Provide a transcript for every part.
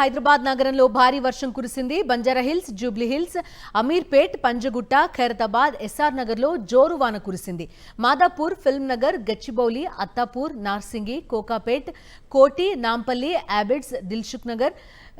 హైదరాబాద్ నగరంలో భారీ వర్షం కురిసింది. బంజారాహిల్స్, జూబ్లీహిల్స్, అమీర్పేట్, పంజగుట్ట, ఖైరతాబాద్, ఎస్ఆర్ నగర్లో జోరు వాన కురిసింది. మాదాపూర్, ఫిల్మ్ నగర్, గచ్చిబౌలి, అత్తాపూర్, నార్సింగి, కోకాపేట్, కోటి, నాంపల్లి, యాబిడ్స్, దిల్సుఖ్ నగర్,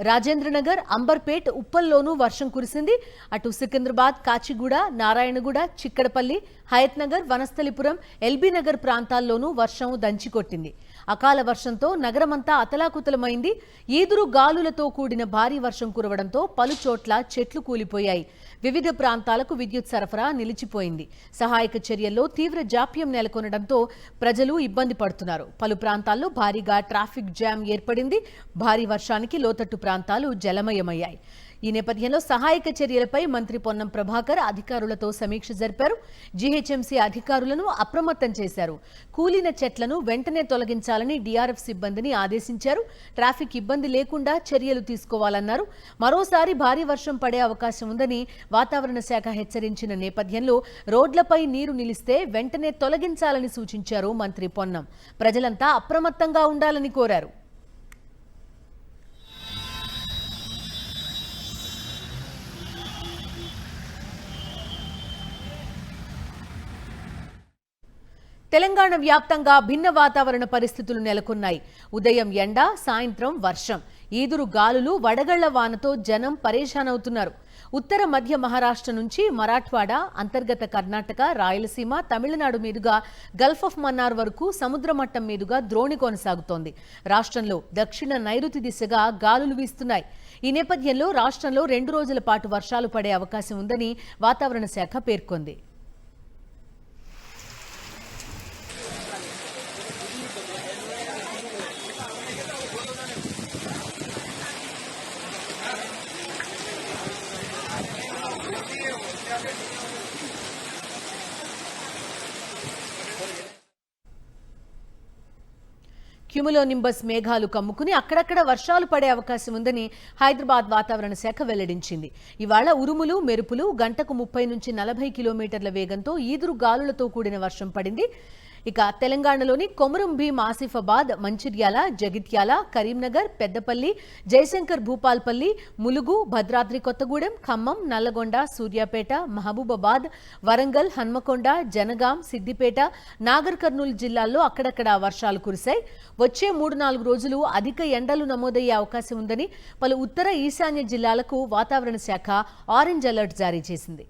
రాజేంద్రనగర్, అంబర్పేట్, ఉప్పల్లోనూ వర్షం కురిసింది. అటు సికింద్రాబాద్, కాచిగూడ, నారాయణగూడ, చిక్కడపల్లి, హయత్ నగర్, వనస్థలిపురం, ఎల్బీ నగర్ ప్రాంతాల్లోనూ వర్షం దంచికొట్టింది. అకాల వర్షంతో నగరమంతా అతలాకుతలమైంది. ఈదురు గాలులతో కూడిన భారీ వర్షం కురవడంతో పలు చోట్ల చెట్లు కూలిపోయాయి. వివిధ ప్రాంతాలకు విద్యుత్ సరఫరా నిలిచిపోయింది. సహాయక చర్యల్లో తీవ్ర జాప్యం నెలకొనడంతో ప్రజలు ఇబ్బంది పడుతున్నారు. పలు ప్రాంతాల్లో భారీగా ట్రాఫిక్ జామ్ ఏర్పడింది. భారీ వర్షానికి లోతట్టు ప్రాంతాలు జలమయమయ్యాయి. ఈ నేపథ్యంలో సహాయక చర్యలపై మంత్రి పొన్నం ప్రభాకర్ అధికారులతో సమీక్ష జరిపారు. జీహెచ్ఎంసీ అధికారులను అప్రమత్తం చేశారు. కూలిన చెట్లను వెంటనే తొలగించాలని డీఆర్ఎఫ్ సిబ్బందిని ఆదేశించారు. ట్రాఫిక్ ఇబ్బంది లేకుండా చర్యలు తీసుకోవాలన్నారు. మరోసారి భారీ వర్షం పడే అవకాశం ఉందని వాతావరణ శాఖ హెచ్చరించిన నేపథ్యంలో రోడ్లపై నీరు నిలిస్తే వెంటనే తొలగించాలని సూచించారు మంత్రి పొన్నం. ప్రజలంతా అప్రమత్తంగా ఉండాలని కోరారు. తెలంగాణ వ్యాప్తంగా భిన్న వాతావరణ పరిస్థితులు నెలకొన్నాయి. ఉదయం ఎండ, సాయంత్రం వర్షం, ఈదురు గాలులు, వడగళ్ల వానతో జనం పరేషానవుతున్నారు. ఉత్తర మధ్య మహారాష్ట్ర నుంచి మరాఠ్వాడ, అంతర్గత కర్ణాటక, రాయలసీమ, తమిళనాడు మీదుగా గల్ఫ్ ఆఫ్ మన్నార్ వరకు సముద్ర మట్టం మీదుగా ద్రోణి కొనసాగుతోంది. రాష్ట్రంలో దక్షిణ నైరుతి దిశగా గాలులు వీస్తున్నాయి. ఈ నేపథ్యంలో రాష్ట్రంలో 2 రోజుల పాటు వర్షాలు పడే అవకాశం ఉందని వాతావరణ శాఖ పేర్కొంది. క్యుములోనింబస్ మేఘాలు కమ్ముకుని అక్కడక్కడ వర్షాలు పడే అవకాశం ఉందని హైదరాబాద్ వాతావరణ శాఖ వెల్లడించింది. ఇవాళ ఉరుములు, మెరుపులు, గంటకు 30 నుంచి 40 కిలోమీటర్ల వేగంతో ఈదురు గాలులతో కూడిన వర్షం పడింది. ఇక తెలంగాణలోని కొమురం భీం, ఆసిఫాబాద్, మంచిర్యాల, జగిత్యాల, కరీంనగర్, పెద్దపల్లి, జయశంకర్ భూపాల్పల్లి, ములుగు, భద్రాద్రి కొత్తగూడెం, ఖమ్మం, నల్లగొండ, సూర్యాపేట, మహబూబాబాద్, వరంగల్, హన్మకొండ, జనగాం, సిద్దిపేట, నాగర్ కర్నూలు జిల్లాల్లో అక్కడక్కడ వర్షాలు కురిశాయి. వచ్చే 3-4 రోజులు అధిక ఎండలు నమోదయ్యే అవకాశం ఉందని పలు ఉత్తర ఈశాన్య జిల్లాలకు వాతావరణ శాఖ ఆరెంజ్ అలర్ట్ జారీ చేసింది.